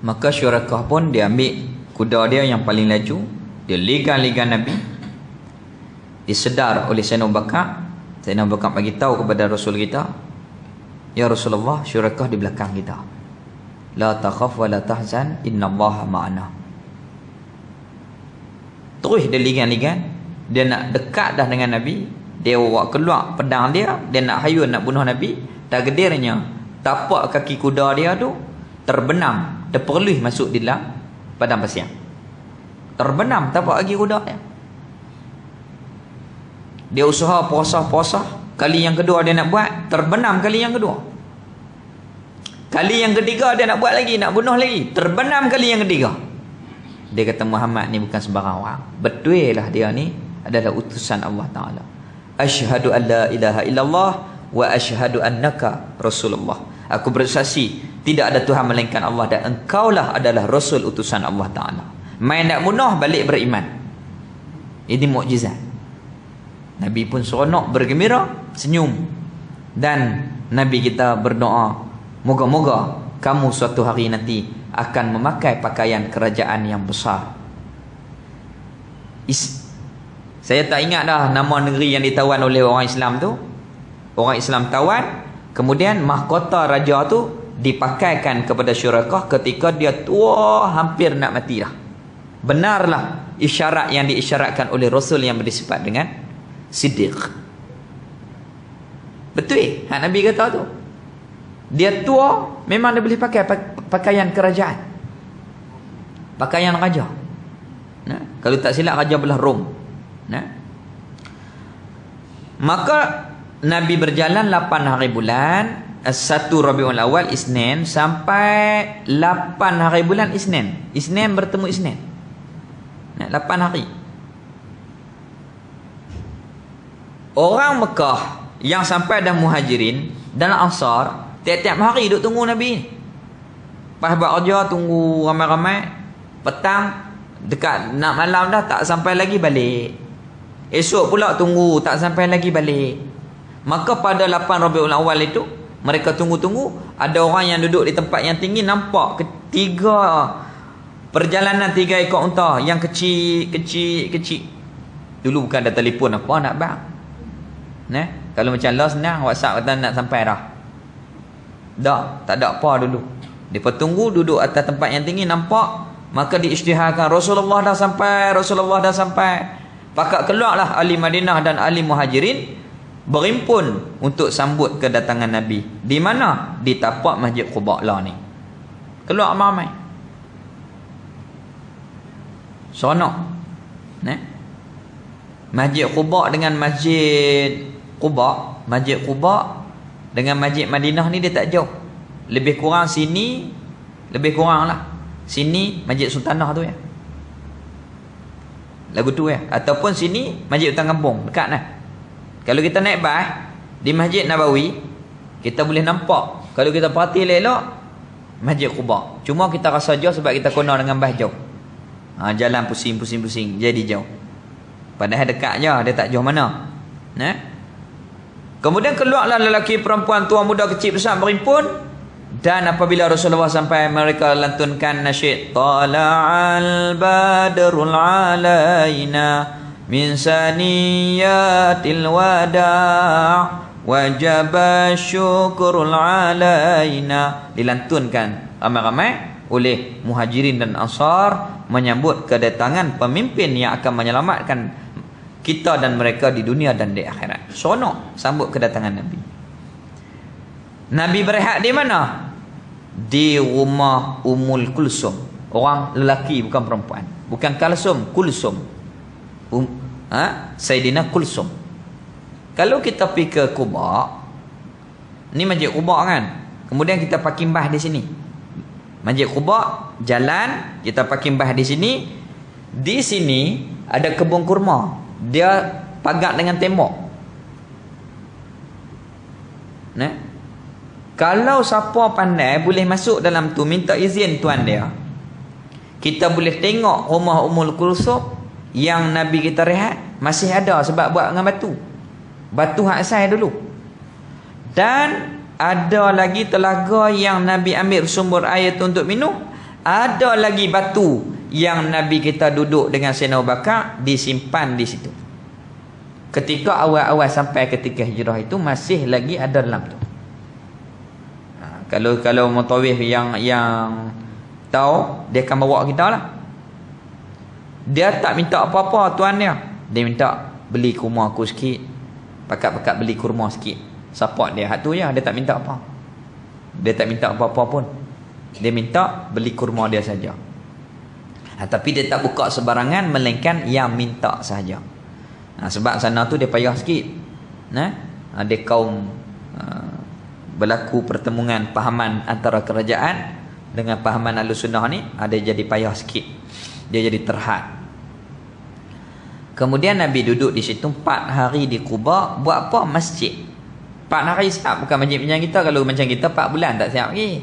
Maka Syurakah pun dia ambil kuda dia yang paling laju, dia ligan-ligan Nabi, disedar oleh Sayyidina Abu Bakar. Sayyidina Abu Bakar bagi tahu kepada Rasul kita, ya Rasulullah, Syurakah di belakang kita. La takhaf wa la tahzan, innallaha ma'ana. Terus dia ligan-ligan, dia nak dekat dah dengan Nabi, dia bawa keluar pedang dia nak hayun nak bunuh Nabi. Takdirnya tapak kaki kuda dia tu terbenam, terperluh masuk di dalam padang pasir. Terbenam tapak kaki kuda dia. Dia usaha puasa-puasa, kali yang kedua dia nak buat, terbenam kali yang kedua. Kali yang ketiga dia nak buat lagi, nak bunuh lagi, terbenam kali yang ketiga. Dia kata Muhammad ni bukan sembarang orang. Betul lah dia ni adalah utusan Allah Ta'ala. Asyhadu an la ilaha illallah wa asyhadu annaka Rasulullah. Aku bersaksi tidak ada Tuhan melainkan Allah dan engkaulah adalah Rasul utusan Allah Ta'ala. Main nak bunuh, balik beriman. Ini mukjizat. Nabi pun seronok, bergembira, senyum. Dan Nabi kita berdoa, moga-moga kamu suatu hari nanti akan memakai pakaian kerajaan yang besar. Saya tak ingat dah nama negeri yang ditawan oleh orang Islam tu. Orang Islam tawan, kemudian mahkota raja tu dipakaikan kepada Syurakah ketika dia tua, hampir nak mati dah. Benarlah isyarat yang diisyaratkan oleh Rasul yang bersifat dengan Siddiq. Betul Nabi kata tu. Dia tua, memang dia boleh pakai pakaian kerajaan, pakaian raja. Nah, kalau tak silap raja belah Rom. Nah, maka Nabi berjalan 8 hari bulan, 1 Rabiul Awal Isnin sampai 8 hari bulan Isnin. Isnin bertemu Isnin. Nah, 8 hari. Orang Mekah yang sampai dah Muhajirin dan Ansar tiap-tiap hari duk tunggu Nabi ni. Pas buat kerja tunggu ramai-ramai, petang dekat nak malam dah tak sampai lagi balik. Esok pula tunggu tak sampai lagi balik. Maka pada 8 Rabiul Awal itu mereka tunggu-tunggu, ada orang yang duduk di tempat yang tinggi nampak perjalanan 3 ekor unta yang kecil. Dulu bukan ada telefon apa nak bang. Nah, kalau macam lah senang WhatsApp kata nak sampai dah. Tak ada apa dulu. Depa tunggu duduk atas tempat yang tinggi nampak, maka diisytiharkan Rasulullah dah sampai, Rasulullah dah sampai. Pakak keluarlah ahli Madinah dan ahli Muhajirin berimpun untuk sambut kedatangan Nabi. Di mana? Di tapak Masjid Quba lah ni. Keluar ramai. Seronok. Nah. Masjid Quba dengan Masjid Quba dengan Masjid Madinah ni dia tak jauh. Lebih kurang sini, lebih kurang lah sini Masjid Sultanah tu ya, lagu tu ya. Ataupun sini Masjid Hutan Kampung, dekat lah. Kalau kita naik bas di Masjid Nabawi, kita boleh nampak, kalau kita perhati elok, Masjid Quba. Cuma kita rasa jauh sebab kita kena dengan bas jauh. Jalan pusing jadi jauh. Padahal dekat je, dia tak jauh mana. Nah. Kemudian keluarlah lelaki, perempuan, tua, muda, kecil, besar berimpun. Dan apabila Rasulullah sampai, mereka lantunkan nasyid, Tala'al badrul alaina min saniyatil wada' wajaba syukurul alaina. Dilantunkan ramai-ramai oleh Muhajirin dan Ansar menyambut kedatangan pemimpin yang akan menyelamatkan kita dan mereka di dunia dan di akhirat. Seronok sambut kedatangan Nabi. Nabi berehat di mana? Di rumah Ummul Kulsum. Orang lelaki bukan perempuan. Bukan Kalsum, Kulsum. Sayyidina Kulsum. Kalau kita pergi ke Quba, ni Masjid Quba kan? Kemudian kita parking bas di sini. Masjid Quba, jalan, kita parking bas di sini. Di sini ada kebun kurma. Dia pagar dengan tembok. Nah, kalau siapa pandai boleh masuk dalam tu, minta izin tuan dia. Kita boleh tengok rumah Ummul Kulsum yang Nabi kita rehat masih ada sebab buat dengan batu. Batu hak asal dulu. Dan ada lagi telaga yang Nabi ambil sumber air tu untuk minum. Ada lagi batu yang Nabi kita duduk dengan Sayyidina Abu Bakar disimpan di situ. Ketika awal-awal sampai ketika hijrah itu masih lagi ada dalam tu. Kalau mutawif yang tahu, dia akan bawa kita lah. Dia tak minta apa-apa tuan dia. Dia minta beli kurma aku sikit. Pakat-pakat beli kurma sikit. Support dia. Hak tu je. Dia tak minta apa. Dia tak minta apa-apa pun. Dia minta beli kurma dia saja. Tapi dia tak buka sebarangan, melainkan yang minta saja. Sebab sana tu dia payah sikit. Ada kaum berlaku pertemuan pahaman antara kerajaan dengan pahaman Ahlussunnah ni, ada jadi payah sikit. Dia jadi terhad. Kemudian Nabi duduk di situ 4 hari di Quba. Buat apa? Masjid. 4 hari siap. Bukan masjid macam kita. Kalau macam kita 4 bulan tak siap lagi.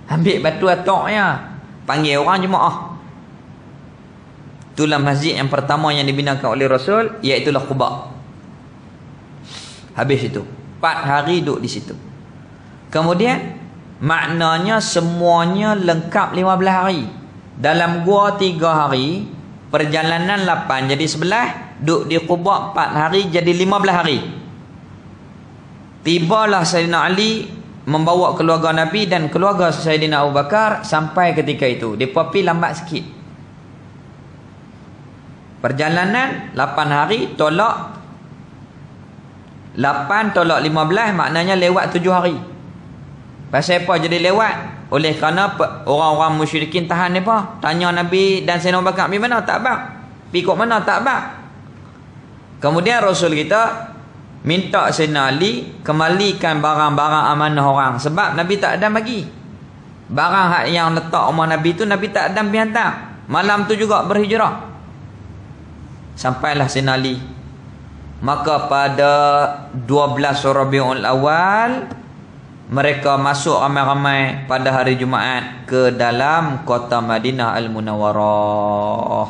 Ambil batu atoknya, panggil orang jemaah. Itulah masjid yang pertama yang dibinakan oleh Rasul, iaitulah Quba. Habis itu 4 hari duduk di situ. Kemudian maknanya semuanya lengkap 15 hari. Dalam gua 3 hari, perjalanan 8 jadi 11, duduk di Quba 4 hari jadi 15 hari. Tibalah Sayyidina Ali membawa keluarga Nabi dan keluarga Sayyidina Abu Bakar sampai ketika itu. Depa pi lambat sikit. Perjalanan 8 hari tolak 8 tolak 15, maknanya lewat 7 hari. Pasal apa jadi lewat? Oleh kerana orang-orang musyrikin tahan mereka. Tanya Nabi dan Sayyidina Abu Bakar, pergi mana? Tak bak. Pergi kok mana? Tak bak. Kemudian Rasul kita minta Sayyidina Ali kembalikan barang-barang amanah orang. Sebab Nabi tak ada bagi. Barang yang letak rumah Nabi tu, Nabi tak ada pergi hantar. Malam tu juga berhijrah. Sampailah Sayyidina Ali. Maka pada 12 Rabiul Awal, mereka masuk ramai-ramai pada hari Jumaat ke dalam kota Madinah Al-Munawwarah.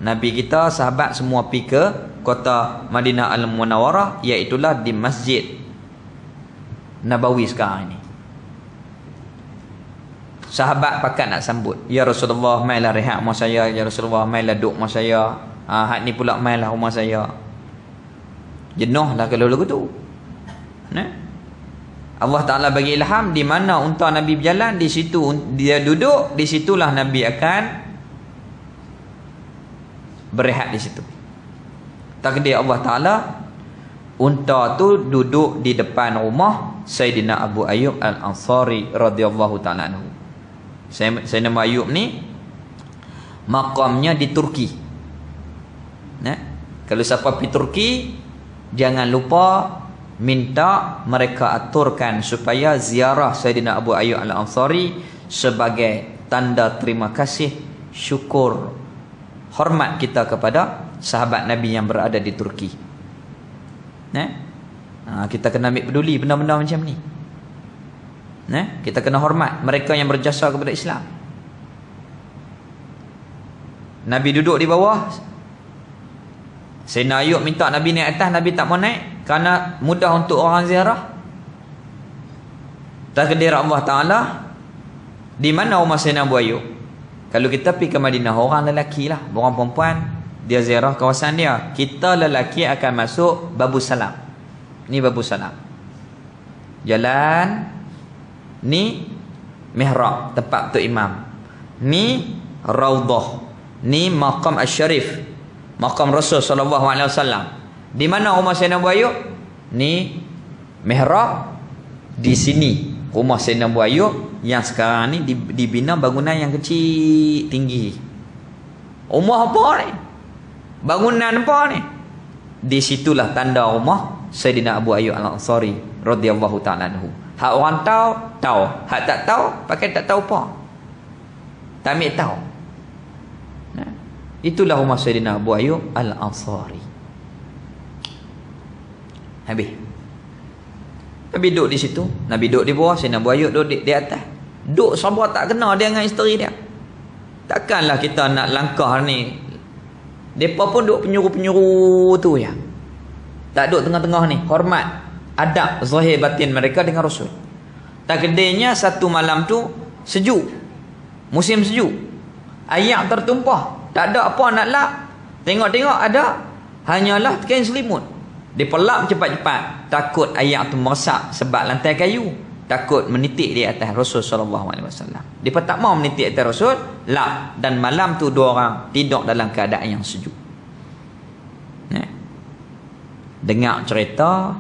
Nabi kita, sahabat semua pergi ke kota Madinah Al-Munawwarah, iaitulah di Masjid Nabawi sekarang ini. Sahabat pakat nak sambut. Ya Rasulullah, mailah rehat rumah saya. Ya Rasulullah, mailah duduk rumah saya. Hak ni pula mailah rumah saya. Jenuh lah kalau lagu tu. Allah Ta'ala bagi ilham di mana unta Nabi berjalan, di situ dia duduk, di situlah Nabi akan berehat di situ. Takdir Allah Ta'ala, unta tu duduk di depan rumah Sayyidina Abu Ayyub Al-Ansari radhiyallahu ta'ala anhu. Sayyidina Abu Ayyub ni makamnya di Turki. Kalau siapa pergi Turki, jangan lupa minta mereka aturkan supaya ziarah Sayyidina Abu Ayyub Al-Ansari sebagai tanda terima kasih, syukur, hormat kita kepada sahabat Nabi yang berada di Turki. Kita kena ambil peduli benda-benda macam ni. Kita kena hormat mereka yang berjasa kepada Islam. Nabi duduk di bawah. Sayyidina Ayub minta Nabi naik atas, Nabi tak mau naik kerana mudah untuk orang ziarah. Takdir Allah Ta'ala, di mana rumah Sayyidina Abu Ayyub? Kalau kita pergi ke Madinah, orang lelaki lah, orang perempuan dia ziarah kawasan dia. Kita lelaki akan masuk Babu Salam. Ni Babu Salam. Jalan ni mihrab, tempat untuk imam. Ni Raudhah. Ni maqam asy-syarif. Maqam Rasul sallallahu alaihi wasallam. Di mana rumah Sayyidina Abu Ayyub? Ni mihrab. Di sini rumah Sayyidina Abu Ayyub yang sekarang ni dibina bangunan yang kecil tinggi. Rumah apa ni? Bangunan apa ni? Di situlah tanda rumah Sayyidina Abu Ayyub Al-Ansari radhiyallahu ta'ala anhu. Hak orang tahu, hak tak tahu pakai tak tahu apa. Tak ambil tahu. Nah, itulah rumah Sayyidina Abu Ayyub Al-Ansari. Habis. Nabi duduk di situ, Nabi duduk di bawah, Sayyidina Abu Ayyub duduk di atas. Duduk sabar tak kena dia dengan isteri dia. Takkanlah kita nak langkah ni. Depa pun duduk penyuruh-penyuruh tu ya. Tak duduk tengah-tengah ni. Hormat adab zahir batin mereka dengan Rasul. Takdirnya satu malam tu sejuk. Musim sejuk. Air tertumpah. Tak ada apa nak lap. Tengok-tengok ada. Hanyalah kain selimut. Dia pelap cepat-cepat. Takut air tu meresap sebab lantai kayu. Takut menitik di atas Rasul sallallahu alaihi wasallam. Dia tak mau menitik atas Rasul, lap. Dan malam tu dua orang tidur dalam keadaan yang sejuk. Nah. Dengar cerita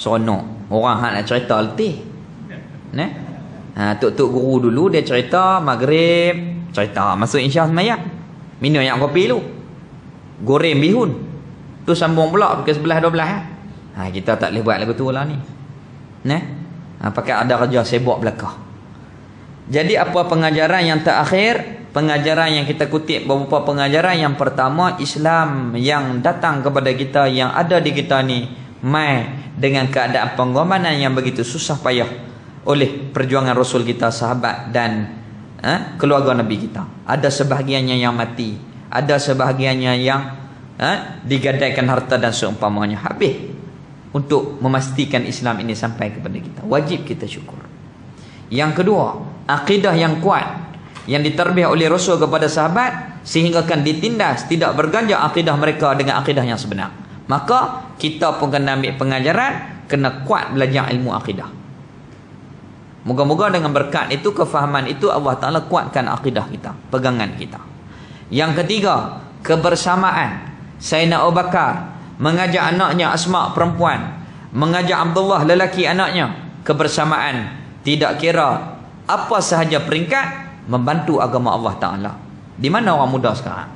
seronok. Orang hak nak cerita letih. Nah. Tok-tok guru dulu dia cerita maghrib, cerita masuk insya sembahyang. Minum yang kopi lu. Goreng bihun. Tu sambung pula pukul 11 12. Kita tak boleh buat lagu tu lah ni. Nah. Pakai ada kerja sibuk belakang. Jadi apa pengajaran yang terakhir? Pengajaran yang kita kutip beberapa pengajaran. Yang pertama, Islam yang datang kepada kita, yang ada di kita ni, mai dengan keadaan pengorbanan yang begitu susah payah oleh perjuangan Rasul kita, sahabat dan keluarga Nabi kita. Ada sebahagiannya yang mati, ada sebahagiannya yang digadaikan harta dan seumpamanya. Habis untuk memastikan Islam ini sampai kepada kita. Wajib kita syukur. Yang kedua, akidah yang kuat yang diterbiah oleh Rasul kepada sahabat sehingga kan ditindas, tidak berganjak akidah mereka dengan akidah yang sebenar. Maka kita pun kena ambil pengajaran, kena kuat belajar ilmu akidah. Moga-moga dengan berkat itu, kefahaman itu, Allah Ta'ala kuatkan akidah kita, pegangan kita. Yang ketiga, kebersamaan. Sayyidina Abu Bakar mengajak anaknya Asma perempuan, mengajak Abdullah lelaki anaknya, kebersamaan, tidak kira apa sahaja peringkat, membantu agama Allah Ta'ala. Di mana orang muda sekarang?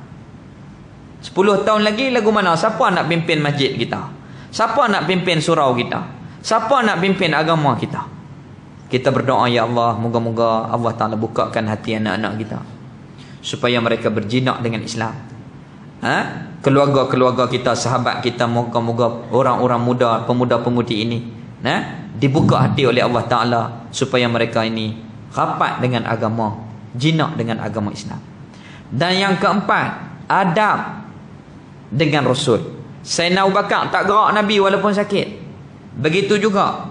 10 tahun lagi lagu mana? Siapa nak pimpin masjid kita? Siapa nak pimpin surau kita? Siapa nak pimpin agama kita? Kita berdoa, ya Allah, moga-moga Allah Ta'ala bukakan hati anak-anak kita supaya mereka berjinak dengan Islam. Keluarga-keluarga kita, sahabat kita, moga-moga orang-orang muda, pemuda-pemudi ini dibuka hati oleh Allah Ta'ala supaya mereka ini rapat dengan agama, jinak dengan agama Islam. Dan yang keempat, adab dengan Rasul. Sayyidina Abu Bakar tak gerak Nabi walaupun sakit. Begitu juga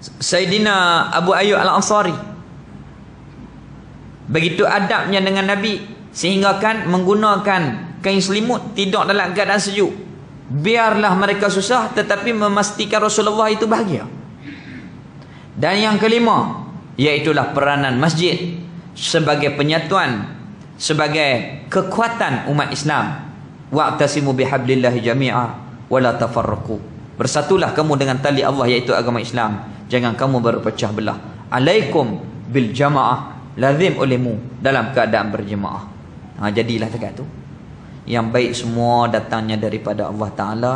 Sayyidina Abu Ayyub Al-Ansari. Begitu adabnya dengan Nabi sehingga kan menggunakan kain selimut, tidur dalam keadaan sejuk. Biarlah mereka susah tetapi memastikan Rasulullah itu bahagia. Dan yang kelima, iaitulah peranan masjid sebagai penyatuan, sebagai kekuatan umat Islam. Wa'tasimu bihablillahi jami'a wa la tafarraqu. Bersatulah kamu dengan tali Allah, iaitu agama Islam. Jangan kamu berpecah belah. Alaikum bil jamaah, lazim olehmu dalam keadaan berjemaah. Jadilah dekat tu. Yang baik semua datangnya daripada Allah Ta'ala.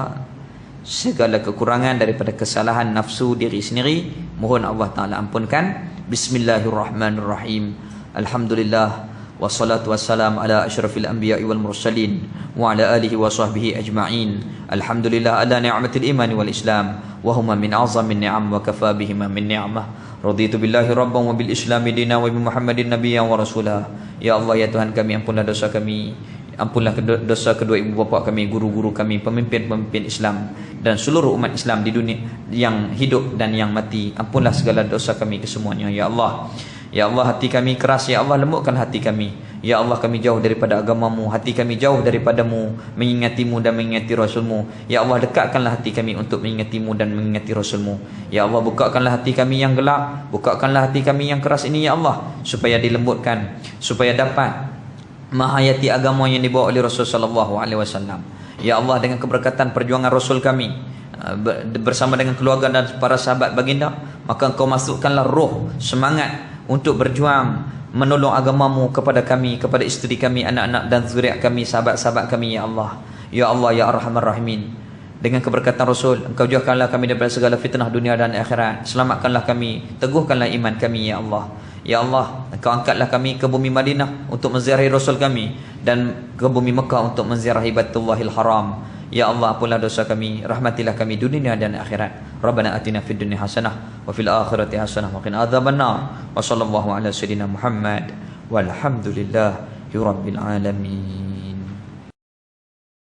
Segala kekurangan daripada kesalahan nafsu diri sendiri, mohon Allah Ta'ala ampunkan. Bismillahirrahmanirrahim. Alhamdulillah. Wassalatu wassalam ala asyrafil anbiya'i wal mursalin wa ala alihi wa sahbihi ajma'in. Alhamdulillah ala ni'matil imani wal islam wa huma min azamin ni'am wa kafa bihima min ni'mah. Raditu billahi rabban wa bil islami dina wa bi Muhammadin nabiyyan wa rasulah. Ya Allah, ya Tuhan kami, ampunlah dosa kami, ampunlah dosa kedua ibu bapa kami, guru-guru kami, pemimpin-pemimpin Islam dan seluruh umat Islam di dunia yang hidup dan yang mati. Ampunlah segala dosa kami kesemuanya, ya Allah. Ya Allah, hati kami keras, ya Allah, lembutkan hati kami. Ya Allah, kami jauh daripada agamamu, hati kami jauh daripadamu, mengingatimu dan mengingati Rasulmu. Ya Allah, dekatkanlah hati kami untuk mengingatimu dan mengingati Rasulmu. Ya Allah, bukakanlah hati kami yang gelap, bukakanlah hati kami yang keras ini ya Allah, supaya dilembutkan, supaya dapat menghayati agama yang dibawa oleh Rasul sallallahu alaihi wasallam. Ya Allah, dengan keberkatan perjuangan Rasul kami bersama dengan keluarga dan para sahabat baginda, maka Engkau masukkanlah roh semangat untuk berjuang menolong agamamu kepada kami, kepada isteri kami, anak-anak dan zuriat kami, sahabat-sahabat kami ya Allah. Ya Allah ya Arhamar Rahimin. Dengan keberkatan Rasul, Engkau jauhkanlah kami daripada segala fitnah dunia dan akhirat. Selamatkanlah kami, teguhkanlah iman kami ya Allah. Ya Allah, Engkau angkatlah kami ke bumi Madinah untuk menziarahi Rasul kami, dan ke bumi Mekah untuk menziarahi Baitullahil Haram. Ya Allah, ampunlah dosa kami, rahmatilah kami dunia dan akhirat. Rabbana atina fid dunya hasanah wa fil akhirati hasanah wa qina adzabannar. Wa sallallahu ala sayyidina Muhammad walhamdulillahi rabbil alamin.